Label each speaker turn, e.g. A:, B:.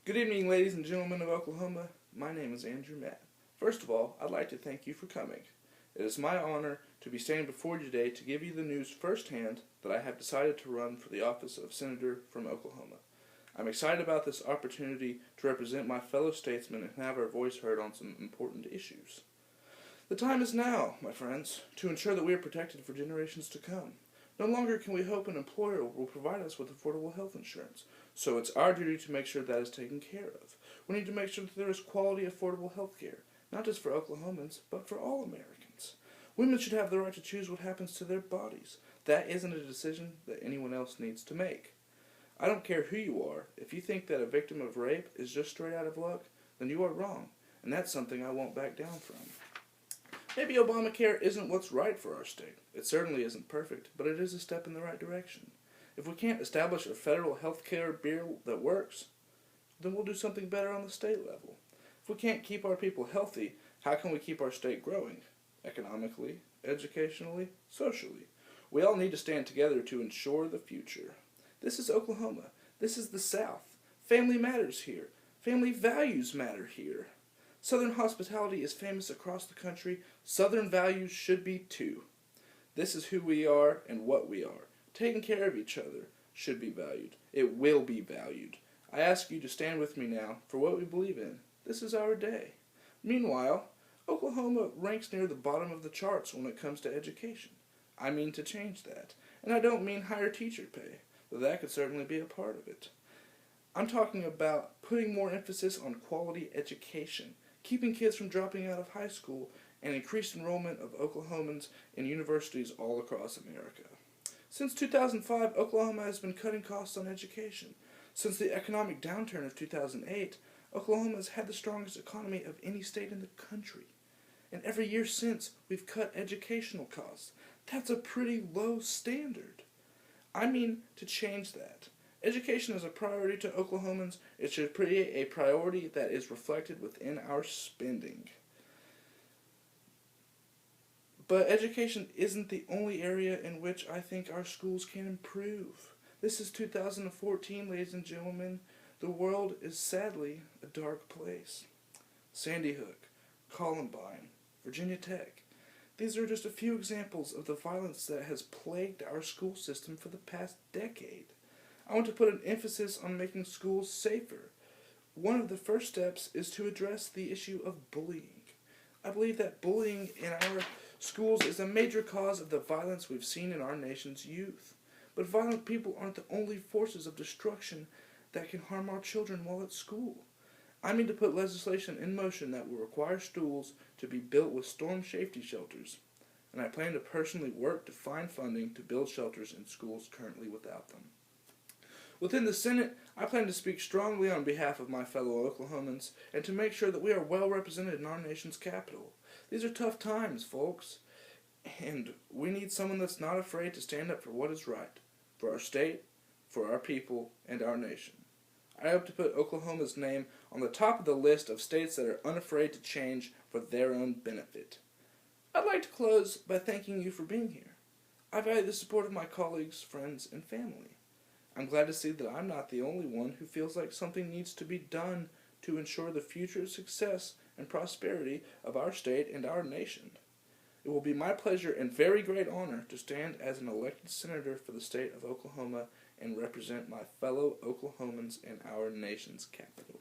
A: Good evening, ladies and gentlemen of Oklahoma. My name is Andrew Matt. First of all, I'd like to thank you for coming. It is my honor to be standing before you today to give you the news firsthand that I have decided to run for the office of Senator from Oklahoma. I'm excited about this opportunity to represent my fellow statesmen and have our voice heard on some important issues. The time is now, my friends, to ensure that we are protected for generations to come. No longer can we hope an employer will provide us with affordable health insurance, so it's our duty to make sure that is taken care of. We need to make sure that there is quality, affordable health care, not just for Oklahomans, but for all Americans. Women should have the right to choose what happens to their bodies. That isn't a decision that anyone else needs to make. I don't care who you are. If you think that a victim of rape is just straight out of luck, then you are wrong, and that's something I won't back down from. Maybe Obamacare isn't what's right for our state. It certainly isn't perfect, but it is a step in the right direction. If we can't establish a federal health care bill that works, then we'll do something better on the state level. If we can't keep our people healthy, how can we keep our state growing? Economically, educationally, socially. We all need to stand together to ensure the future. This is Oklahoma. This is the South. Family matters here. Family values matter here. Southern hospitality is famous across the country. Southern values should be too. This is who we are and what we are. Taking care of each other should be valued. It will be valued. I ask you to stand with me now for what we believe in. This is our day. Meanwhile, Oklahoma ranks near the bottom of the charts when it comes to education. I mean to change that. And I don't mean higher teacher pay, though that could certainly be a part of it. I'm talking about putting more emphasis on quality education, keeping kids from dropping out of high school, and increased enrollment of Oklahomans in universities all across America. Since 2005, Oklahoma has been cutting costs on education. Since the economic downturn of 2008, Oklahoma has had the strongest economy of any state in the country. And every year since, we've cut educational costs. That's a pretty low standard. I mean to change that. Education is a priority to Oklahomans. It should be a priority that is reflected within our spending. But education isn't the only area in which I think our schools can improve. This is 2014, ladies and gentlemen. The world is sadly a dark place. Sandy Hook, Columbine, Virginia Tech. These are just a few examples of the violence that has plagued our school system for the past decade. I want to put an emphasis on making schools safer. One of the first steps is to address the issue of bullying. I believe that bullying in our schools is a major cause of the violence we've seen in our nation's youth. But violent people aren't the only forces of destruction that can harm our children while at school. I mean to put legislation in motion that will require schools to be built with storm safety shelters. And I plan to personally work to find funding to build shelters in schools currently without them. Within the Senate, I plan to speak strongly on behalf of my fellow Oklahomans and to make sure that we are well represented in our nation's capital. These are tough times, folks, and we need someone that's not afraid to stand up for what is right, for our state, for our people, and our nation. I hope to put Oklahoma's name on the top of the list of states that are unafraid to change for their own benefit. I'd like to close by thanking you for being here. I value the support of my colleagues, friends, and family. I'm glad to see that I'm not the only one who feels like something needs to be done to ensure the future success and prosperity of our state and our nation. It will be my pleasure and very great honor to stand as an elected senator for the state of Oklahoma and represent my fellow Oklahomans in our nation's capital.